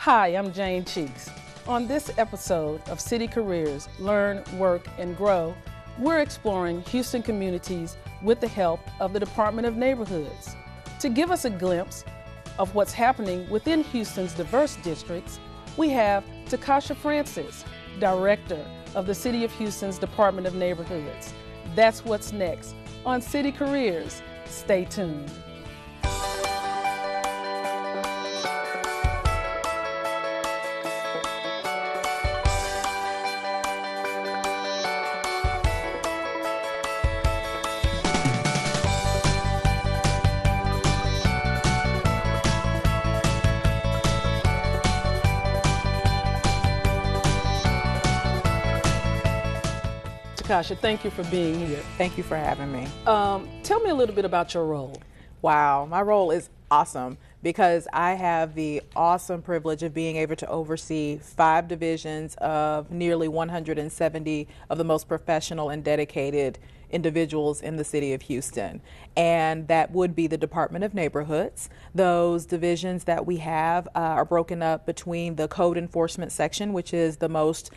Hi, I'm Jane Cheeks. On this episode of City Careers, Learn, Work, and Grow, we're exploring Houston communities with the help of the Department of Neighborhoods. To give us a glimpse of what's happening within Houston's diverse districts, we have TaKasha Francis, Director of the City of Houston's Department of Neighborhoods. That's what's next on City Careers. Stay tuned. TaKasha, thank you for being here. Thank you for having me. Tell me a little bit about your role. Wow, my role is awesome because I have the awesome privilege of being able to oversee 5 divisions of nearly 170 of the most professional and dedicated individuals in the city of Houston. And that would be the Department of Neighborhoods. Those divisions that we have are broken up between the Code Enforcement section, which is the most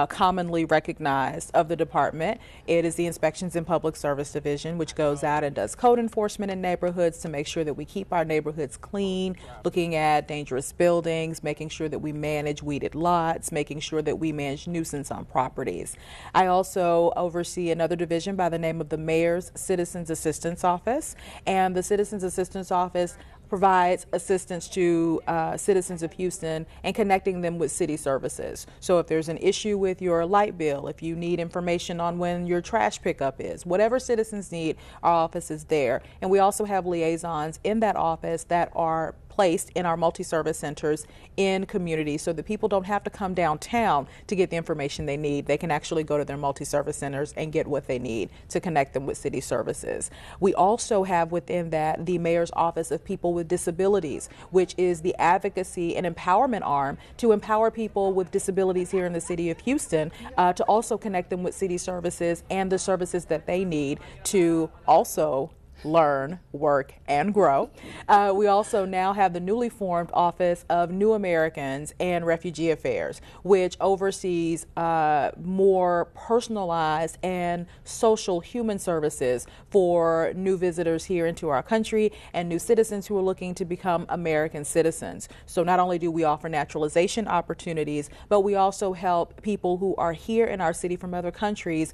commonly recognized of the department. It is the Inspections and Public Service Division, which goes out and does code enforcement in neighborhoods to make sure that we keep our neighborhoods clean, looking at dangerous buildings, making sure that we manage weeded lots, making sure that we manage nuisance on properties. I also oversee another division by the name of the Mayor's Citizens Assistance Office, and the Citizens Assistance Office provides assistance to citizens of Houston and connecting them with city services. So if there's an issue with your light bill, if you need information on when your trash pickup is, whatever citizens need, our office is there. And we also have liaisons in that office that are placed in our multi-service centers in communities so that people don't have to come downtown to get the information they need. They can actually go to their multi-service centers and get what they need to connect them with city services. We also have within that the Mayor's Office of People with Disabilities, which is the advocacy and empowerment arm to empower people with disabilities here in the city of Houston, to also connect them with city services and the services that they need to also learn, work, and grow. We also now have the newly formed Office of New Americans and Refugee Affairs, which oversees more personalized and social human services for new visitors here into our country and new citizens who are looking to become American citizens. So not only do we offer naturalization opportunities, but we also help people who are here in our city from other countries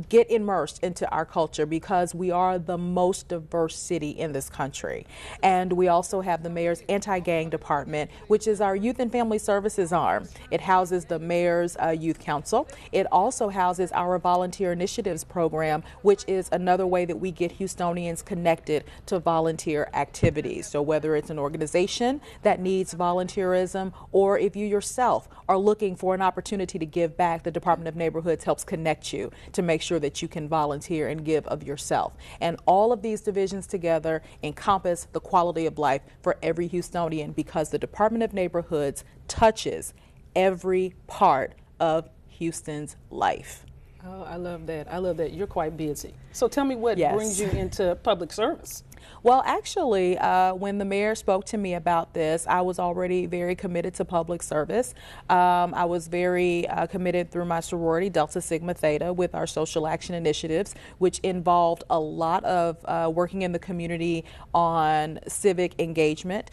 get immersed into our culture because we are the most diverse city in this country. And we also have the Mayor's Anti-Gang Department, which is our Youth and Family Services arm. It houses the Mayor's Youth Council. It also houses our Volunteer Initiatives program, which is another way that we get Houstonians connected to volunteer activities. So whether it's an organization that needs volunteerism, or if you yourself are looking for an opportunity to give back, the Department of Neighborhoods helps connect you to make sure that you can volunteer and give of yourself. And all of these divisions together encompass the quality of life for every Houstonian because the Department of Neighborhoods touches every part of Houston's life. Oh, I love that. I love that. You're quite busy. So tell me what Yes. brings you into public service. Well, actually, when the mayor spoke to me about this, I was already very committed to public service. I was very committed through my sorority, Delta Sigma Theta, with our social action initiatives, which involved a lot of working in the community on civic engagement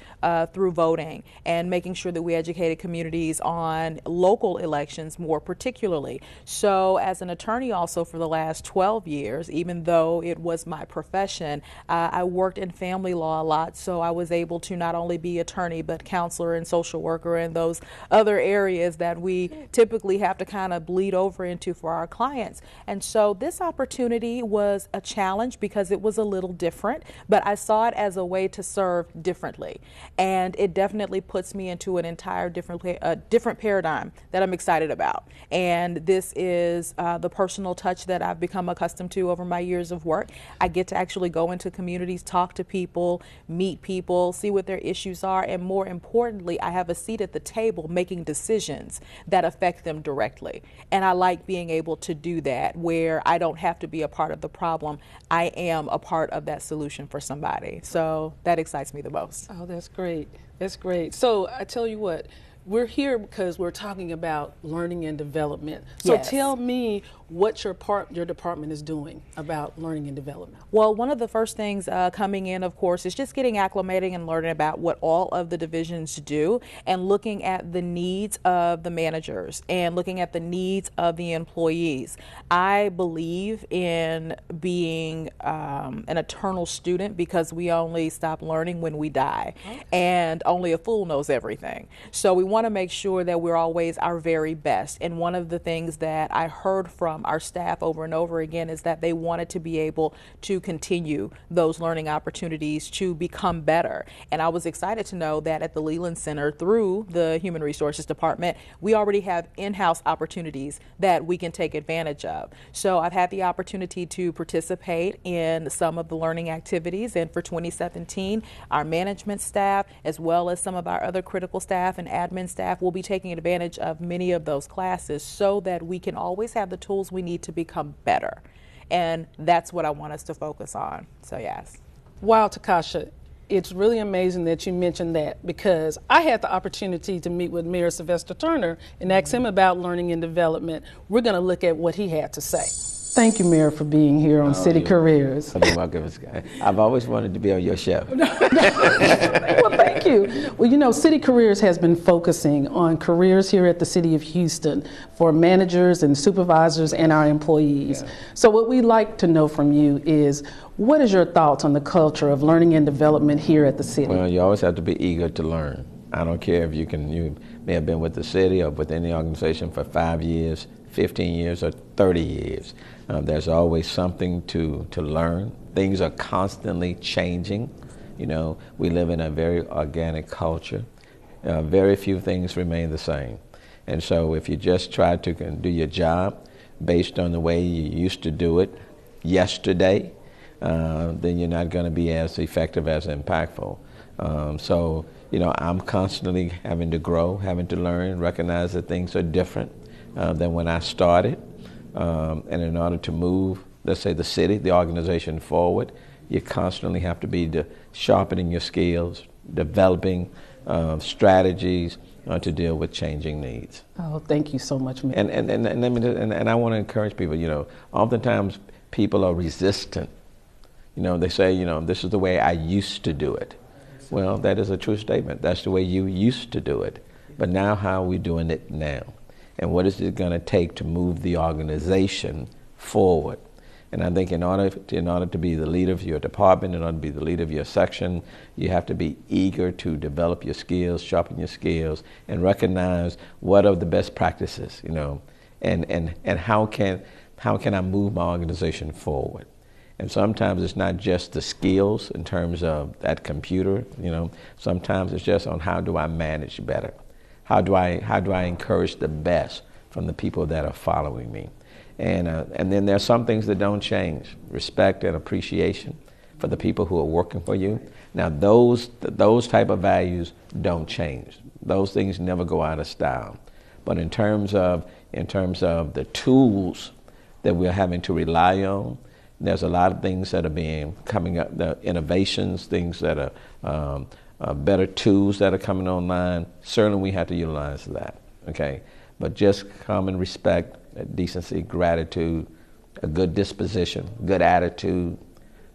through voting and making sure that we educated communities on local elections more particularly. So as an attorney also for the last 12 years, even though it was my profession, I worked in family law a lot, so I was able to not only be attorney but counselor and social worker and those other areas that we typically have to kind of bleed over into for our clients. And so this opportunity was a challenge because it was a little different, but I saw it as a way to serve differently. And it definitely puts me into an entire different paradigm that I'm excited about. And this is the personal touch that I've become accustomed to over my years of work. I get to actually go into communities, talk to people, meet people, see what their issues are, and more importantly, I have a seat at the table making decisions that affect them directly. And I like being able to do that where I don't have to be a part of the problem. I am a part of that solution for somebody. So that excites me the most. Oh, that's great. That's great. So I tell you what, we're here because we're talking about learning and development. So Yes. tell me what your department is doing about learning and development. Well, one of the first things coming in, of course, is just getting acclimating and learning about what all of the divisions do and looking at the needs of the managers and looking at the needs of the employees. I believe in being an eternal student because we only stop learning when we die. Okay. And only a fool knows everything. So we want to make sure that we're always our very best. And one of the things that I heard from our staff over and over again is that they wanted to be able to continue those learning opportunities to become better. And I was excited to know that at the Leland Center, through the Human Resources Department, we already have in-house opportunities that we can take advantage of. So I've had the opportunity to participate in some of the learning activities, and for 2017, our management staff, as well as some of our other critical staff and admin staff, will be taking advantage of many of those classes so that we can always have the tools we need to become better. And that's what I want us to focus on. So yes. Wow, TaKasha, it's really amazing that you mentioned that, because I had the opportunity to meet with Mayor Sylvester Turner and ask him about learning and development. We're going to look at what he had to say. Thank you, Mayor, for being here on City Careers. You're welcome. I've always wanted to be on your show. Well, thank you. Well, you know, City Careers has been focusing on careers here at the City of Houston for managers and supervisors and our employees. Yeah. So what we'd like to know from you is, what is your thoughts on the culture of learning and development here at the city? Well, you always have to be eager to learn. I don't care if you may have been with the city or with any organization for 5 years, 15 years, or 30 years. There's always something to learn. Things are constantly changing. You know, we live in a very organic culture. Very few things remain the same. And so if you just try to do your job based on the way you used to do it yesterday, then you're not going to be as effective, as impactful. So, you know, I'm constantly having to grow, having to learn, recognize that things are different than when I started. And in order to move, let's say, the city, the organization forward, you constantly have to be sharpening your skills, developing strategies to deal with changing needs. Oh, thank you so much, Mayor. And I want to encourage people, you know, oftentimes people are resistant. You know, they say, you know, this is the way I used to do it. Well, that is a true statement. That's the way you used to do it. But now, how are we doing it now? And what is it going to take to move the organization forward? And I think in order to be the leader of your department, in order to be the leader of your section, you have to be eager to develop your skills, sharpen your skills, and recognize what are the best practices, you know, and how can I move my organization forward? And sometimes it's not just the skills in terms of that computer, you know. Sometimes it's just on how do I manage better? How do I encourage the best from the people that are following me? And then there are some things that don't change. Respect and appreciation for the people who are working for you. Now those type of values don't change. Those things never go out of style. But in terms of the tools that we're having to rely on, there's a lot of things that are coming up, the innovations, things that are better tools that are coming online. Certainly we have to utilize that, okay? But just common respect, decency, gratitude, a good disposition, good attitude,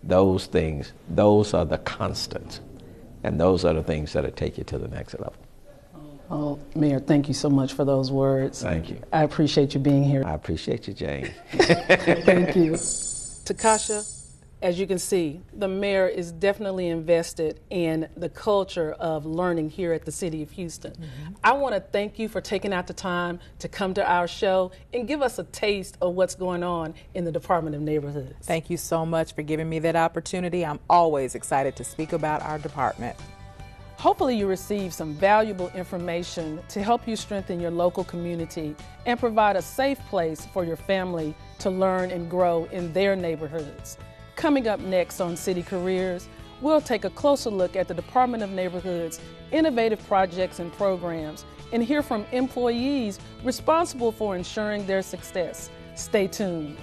those things, those are the constants. And those are the things that take you to the next level. Oh, Mayor, thank you so much for those words. Thank you. I appreciate you being here. I appreciate you, Jane. Thank you. TaKasha, as you can see, the mayor is definitely invested in the culture of learning here at the City of Houston. Mm-hmm. I want to thank you for taking out the time to come to our show and give us a taste of what's going on in the Department of Neighborhoods. Thank you so much for giving me that opportunity. I'm always excited to speak about our department. Hopefully you receive some valuable information to help you strengthen your local community and provide a safe place for your family to learn and grow in their neighborhoods. Coming up next on City Careers, we'll take a closer look at the Department of Neighborhoods' innovative projects and programs and hear from employees responsible for ensuring their success. Stay tuned.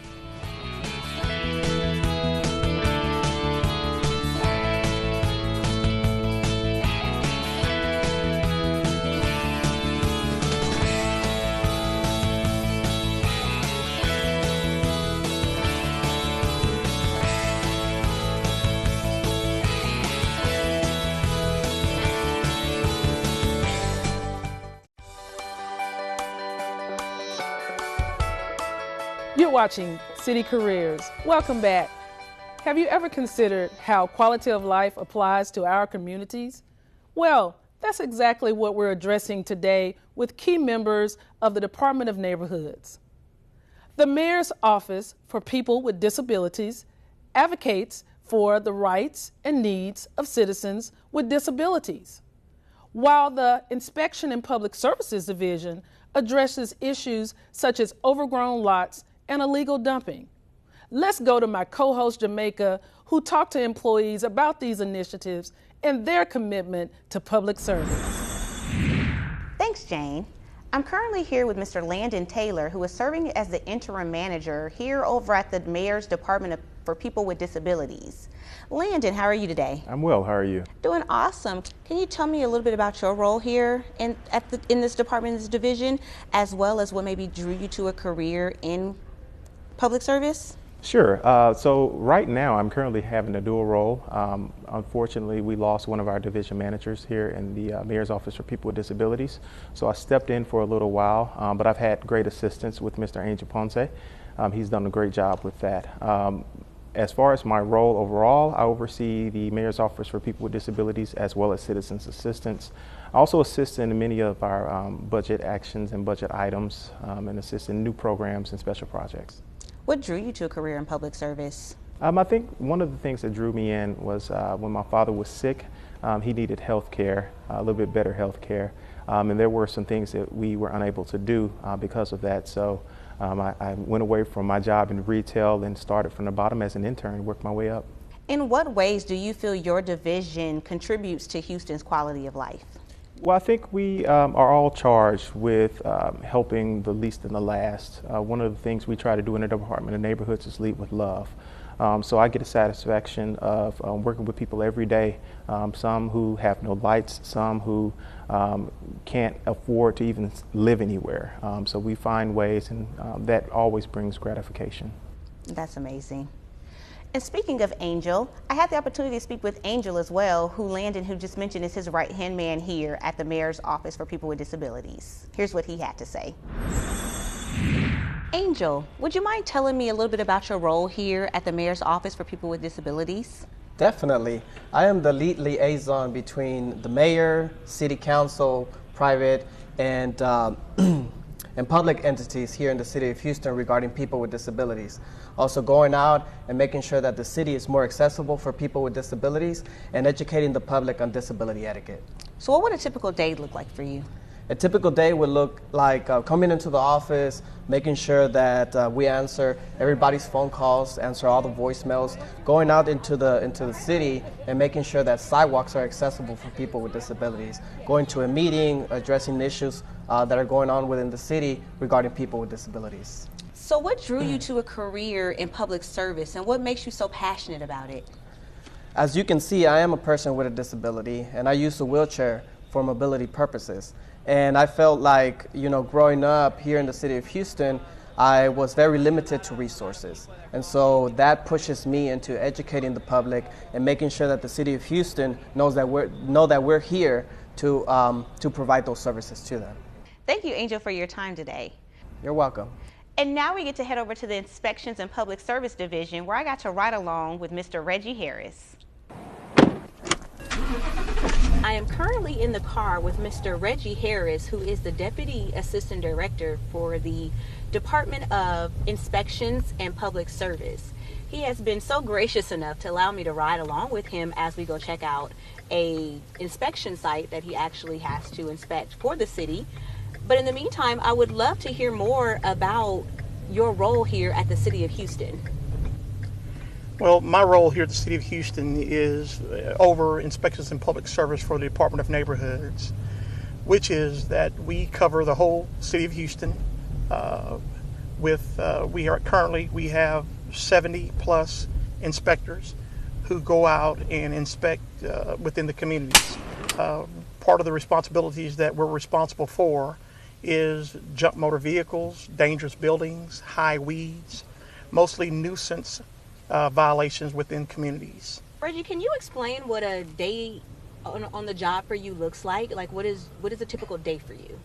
You're watching City Careers. Welcome back. Have you ever considered how quality of life applies to our communities? Well, that's exactly what we're addressing today with key members of the Department of Neighborhoods. The Mayor's Office for People with Disabilities advocates for the rights and needs of citizens with disabilities, while the Inspection and Public Services Division addresses issues such as overgrown lots and illegal dumping. Let's go to my co-host Jamaica, who talked to employees about these initiatives and their commitment to public service. Thanks, Jane. I'm currently here with Mr. Landon Taylor, who is serving as the interim manager here over at the Mayor's Department for People with Disabilities. Landon, how are you today? I'm well. How are you? Doing awesome. Can you tell me a little bit about your role here in this department, this division, as well as what maybe drew you to a career in public service? Sure. So right now I'm currently having a dual role. Unfortunately, we lost one of our division managers here in the Mayor's Office for People with Disabilities. So I stepped in for a little while, but I've had great assistance with Mr. Angel Ponce. He's done a great job with that. As far as my role overall, I oversee the Mayor's Office for People with Disabilities as well as Citizens Assistance. I also assist in many of our budget actions and budget items and assist in new programs and special projects. What drew you to a career in public service? I think one of the things that drew me in was when my father was sick. He needed health care, a little bit better health care, and there were some things that we were unable to do because of that. So I went away from my job in retail and started from the bottom as an intern and worked my way up. In what ways do you feel your division contributes to Houston's quality of life? Well, I think we are all charged with helping the least and the last. One of the things we try to do in the Department of Neighborhoods is lead with love. So I get a satisfaction of working with people every day, some who have no lights, some who can't afford to even live anywhere. So we find ways, and that always brings gratification. That's amazing. And speaking of Angel, I had the opportunity to speak with Angel as well, who Landon, who just mentioned, is his right-hand man here at the Mayor's Office for People with Disabilities. Here's what he had to say. Angel, would you mind telling me a little bit about your role here at the Mayor's Office for People with Disabilities? Definitely. I am the lead liaison between the mayor, city council, private, and public entities here in the city of Houston regarding people with disabilities. Also going out and making sure that the city is more accessible for people with disabilities and educating the public on disability etiquette. So what would a typical day look like for you? A typical day would look like coming into the office, making sure that we answer everybody's phone calls, answer all the voicemails, going out into the city and making sure that sidewalks are accessible for people with disabilities, going to a meeting, addressing issues that are going on within the city regarding people with disabilities. So what drew you to a career in public service, and what makes you so passionate about it? As you can see, I am a person with a disability, and I use a wheelchair for mobility purposes. And I felt like, growing up here in the city of Houston, I was very limited to resources. And so that pushes me into educating the public and making sure that the city of Houston knows that we're here to provide those services to them. Thank you, Angel, for your time today. You're welcome. And now we get to head over to the Inspections and Public Service Division, where I got to ride along with Mr. Reggie Harris. I am currently in the car with Mr. Reggie Harris, who is the Deputy Assistant Director for the Department of Inspections and Public Service. He has been so gracious enough to allow me to ride along with him as we go check out a inspection site that he actually has to inspect for the city. But in the meantime, I would love to hear more about your role here at the City of Houston. Well, my role here at the City of Houston is over Inspections and Public Service for the Department of Neighborhoods, which is that we cover the whole City of Houston. We have 70 plus inspectors who go out and inspect within the communities. Part of the responsibilities that we're responsible for is junk motor vehicles, dangerous buildings, high weeds, mostly nuisance violations within communities. Reggie, can you explain what a day on the job for you looks like? Like what is a typical day for you?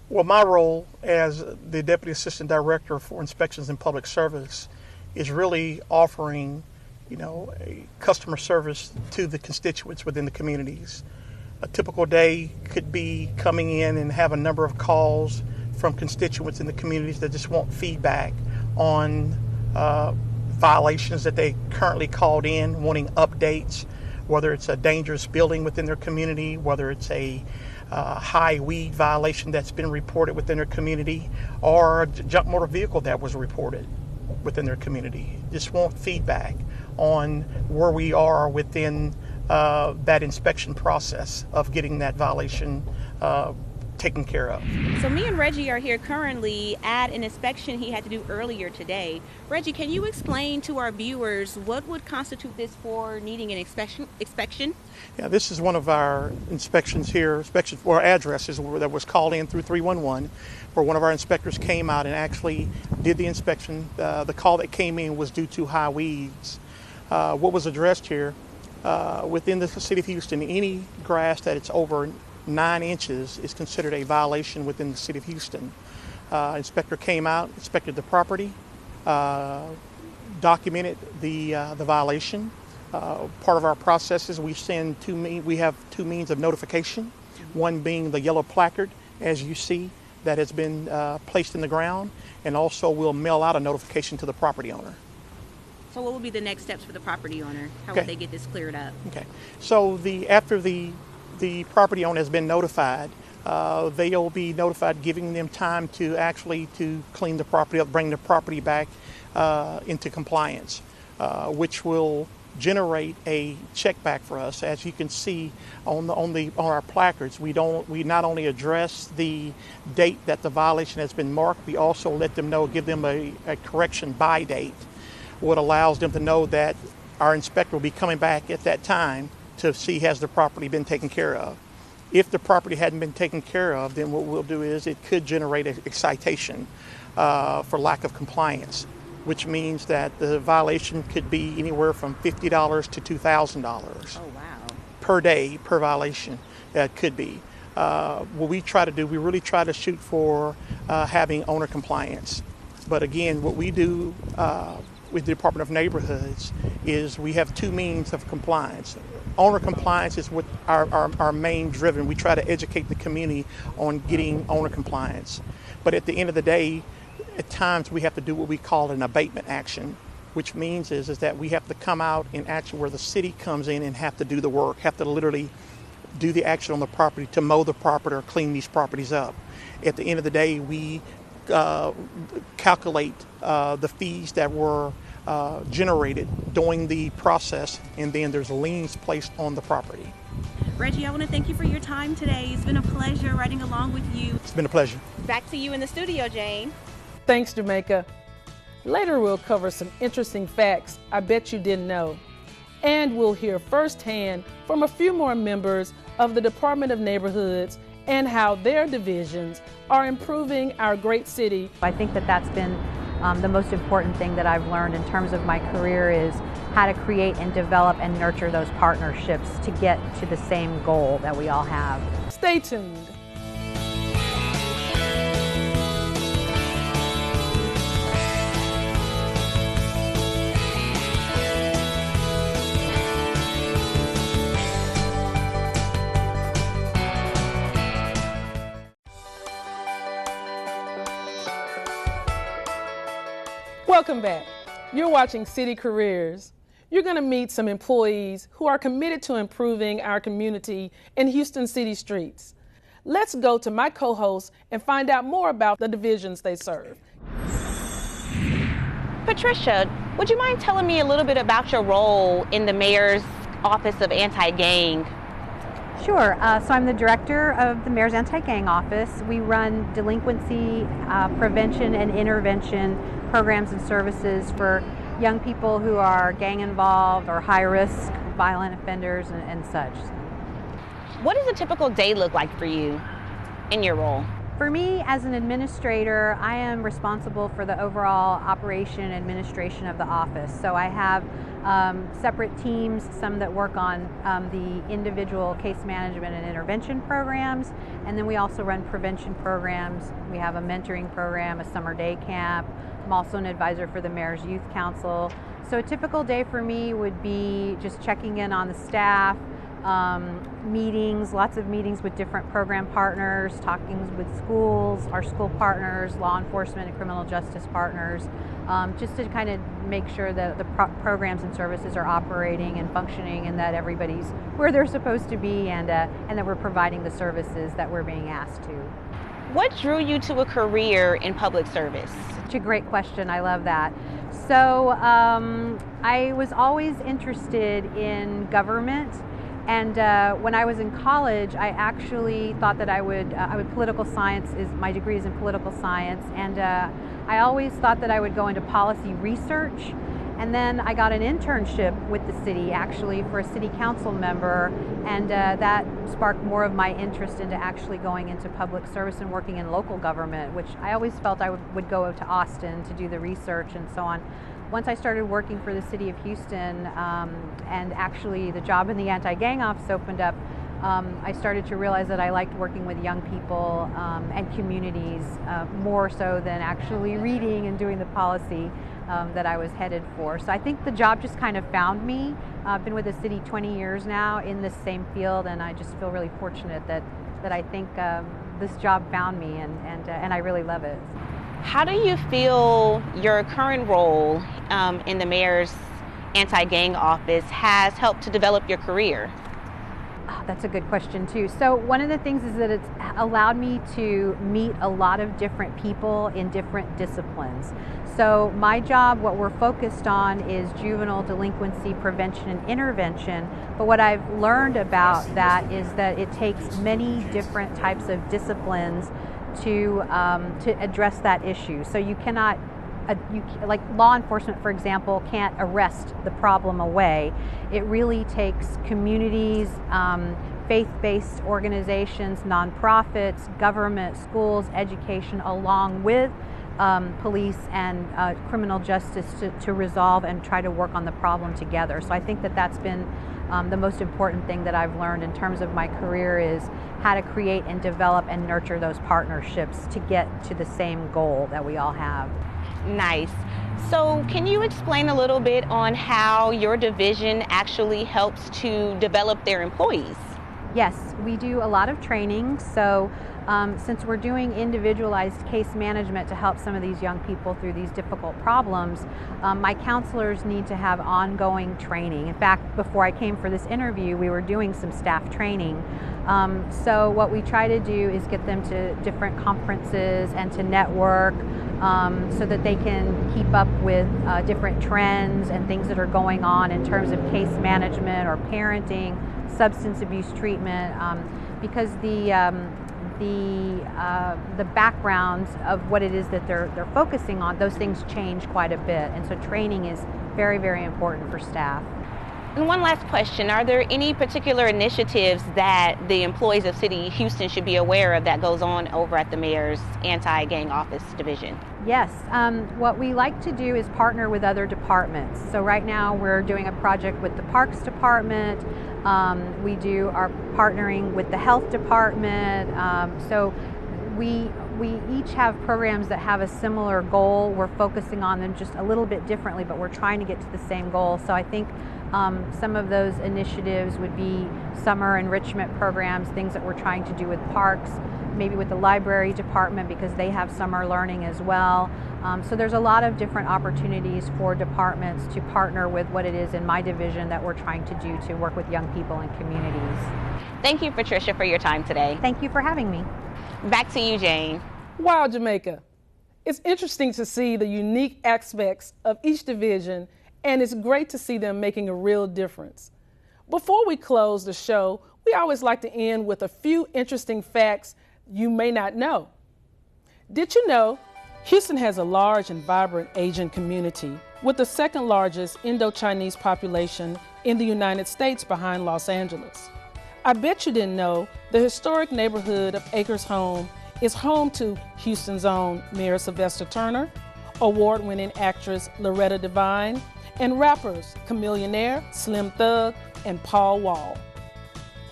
Well, my role as the Deputy Assistant Director for Inspections and Public Service is really offering, a customer service to the constituents within the communities. A typical day could be coming in and have a number of calls from constituents in the communities that just want feedback on violations that they currently called in, wanting updates, whether it's a dangerous building within their community, whether it's a high weed violation that's been reported within their community, or a junk motor vehicle that was reported within their community. Just want feedback on where we are within that inspection process of getting that violation taken care of. So me and Reggie are here currently at an inspection he had to do earlier today. Reggie, can you explain to our viewers what would constitute this for needing an inspection? Yeah, this is one of our inspections here, inspection for addresses that was called in through 311, where one of our inspectors came out and actually did the inspection. The call that came in was due to high weeds. What was addressed here, within the city of Houston, any grass that it's over 9 inches is considered a violation within the city of Houston. Inspector came out, inspected the property, documented the violation. Part of our process is we have two means of notification. One being the yellow placard, as you see, that has been placed in the ground, and also we'll mail out a notification to the property owner. So what will be the next steps for the property owner? How would they get this cleared up? Okay, so after the property owner has been notified, they'll be notified, giving them time to clean the property up, bring the property back into compliance, which will generate a check back for us. As you can see on our placards, we not only address the date that the violation has been marked, we also let them know, give them a correction by date, what allows them to know that our inspector will be coming back at that time to see has the property been taken care of. If the property hadn't been taken care of, then what we'll do is it could generate a citation for lack of compliance, which means that the violation could be anywhere from $50 to $2,000. Oh, wow. Per day, per violation, that could be. What we try to do, we really try to shoot for having owner compliance. But again, what we do with the Department of Neighborhoods is we have two means of compliance. Owner compliance is what our main driven. We try to educate the community on getting owner compliance. But at the end of the day, at times we have to do what we call an abatement action, which means is that we have to come out in action where the city comes in and have to do the work, have to literally do the action on the property to mow the property or clean these properties up. At the end of the day, we calculate the fees that were generated during the process, and then there's liens placed on the property. Reggie, I want to thank you for your time today. It's been a pleasure riding along with you. It's been a pleasure. Back to you in the studio, Jane. Thanks, Jamaica. Later we'll cover some interesting facts I bet you didn't know. And we'll hear firsthand from a few more members of the Department of Neighborhoods and how their divisions are improving our great city. I think that that's been the most important thing that I've learned in terms of my career is how to create and develop and nurture those partnerships to get to the same goal that we all have. Stay tuned. Welcome back. You're watching City Careers. You're going to meet some employees who are committed to improving our community in Houston city streets. Let's go to my co-host and find out more about the divisions they serve. Patricia, would you mind telling me a little bit about your role in the Mayor's Office of Anti-Gang? Sure. So I'm the director of the Mayor's Anti-Gang Office. We run delinquency prevention and intervention programs and services for young people who are gang involved or high risk violent offenders and such. What does a typical day look like for you in your role? For me, as an administrator, I am responsible for the overall operation and administration of the office. So I have separate teams, some that work on the individual case management and intervention programs, and then we also run prevention programs. We have a mentoring program, a summer day camp. I'm also an advisor for the Mayor's Youth Council. So a typical day for me would be just checking in on the staff, meetings, lots of meetings with different program partners, talking with schools, our school partners, law enforcement and criminal justice partners, just to kind of make sure that the programs and services are operating and functioning and that everybody's where they're supposed to be and that we're providing the services that we're being asked to. What drew you to a career in public service? Such a great question. I love that. So I was always interested in government. And when I was in college, I actually thought that I would political science my degree is in political science, and I always thought that I would go into policy research. And then I got an internship with the city, actually, for a city council member, and that sparked more of my interest into actually going into public service and working in local government, which I always felt I would go to Austin to do the research and so on. Once I started working for the city of Houston, and actually the job in the anti-gang office opened up, I started to realize that I liked working with young people and communities more so than actually reading and doing the policy that I was headed for. So I think the job just kind of found me. I've been with the city 20 years now in this same field, and I just feel really fortunate that I think this job found me, and I really love it. How do you feel your current role in the mayor's anti-gang office has helped to develop your career? Oh, that's a good question too. So one of the things is that it's allowed me to meet a lot of different people in different disciplines. So my job, what we're focused on is juvenile delinquency prevention and intervention. But what I've learned about that is that it takes many different types of disciplines to address that issue. So you cannot, like law enforcement, for example, can't arrest the problem away. It really takes communities, faith-based organizations, nonprofits, government, schools, education, along with police and criminal justice to resolve and try to work on the problem together. So I think that that's been the most important thing that I've learned in terms of my career is how to create and develop and nurture those partnerships to get to the same goal that we all have. Nice. So can you explain a little bit on how your division actually helps to develop their employees? Yes, we do a lot of training. So since we're doing individualized case management to help some of these young people through these difficult problems, my counselors need to have ongoing training. In fact, before I came for this interview, we were doing some staff training. So what we try to do is get them to different conferences and to network so that they can keep up with different trends and things that are going on in terms of case management or parenting, substance abuse treatment, because the backgrounds of what it is that they're focusing on, those things change quite a bit, and so training is very, very important for staff. And one last question, are there any particular initiatives that the employees of City Houston should be aware of that goes on over at the Mayor's Anti-Gang Office Division? Yes, what we like to do is partner with other departments. So right now we're doing a project with the Parks Department. We are partnering with the Health Department. So we each have programs that have a similar goal. We're focusing on them just a little bit differently, but we're trying to get to the same goal. So I think some of those initiatives would be summer enrichment programs, things that we're trying to do with parks, maybe with the library department because they have summer learning as well. So there's a lot of different opportunities for departments to partner with what it is in my division that we're trying to do to work with young people and communities. Thank you, Patricia, for your time today. Thank you for having me. Back to you, Jane. Wow, Jamaica. It's interesting to see the unique aspects of each division, and it's great to see them making a real difference. Before we close the show, we always like to end with a few interesting facts you may not know. Did you know Houston has a large and vibrant Asian community with the second largest Indo-Chinese population in the United States behind Los Angeles? I bet you didn't know the historic neighborhood of Acres Home is home to Houston's own Mayor Sylvester Turner, award-winning actress Loretta Devine, and rappers Chamillionaire, Slim Thug, and Paul Wall.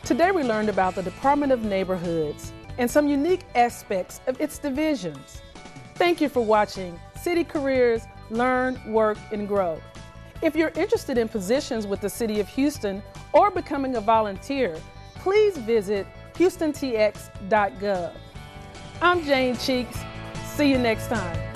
Today we learned about the Department of Neighborhoods and some unique aspects of its divisions. Thank you for watching City Careers Learn, Work, and Grow. If you're interested in positions with the City of Houston or becoming a volunteer, please visit HoustonTX.gov. I'm Jane Cheeks. See you next time.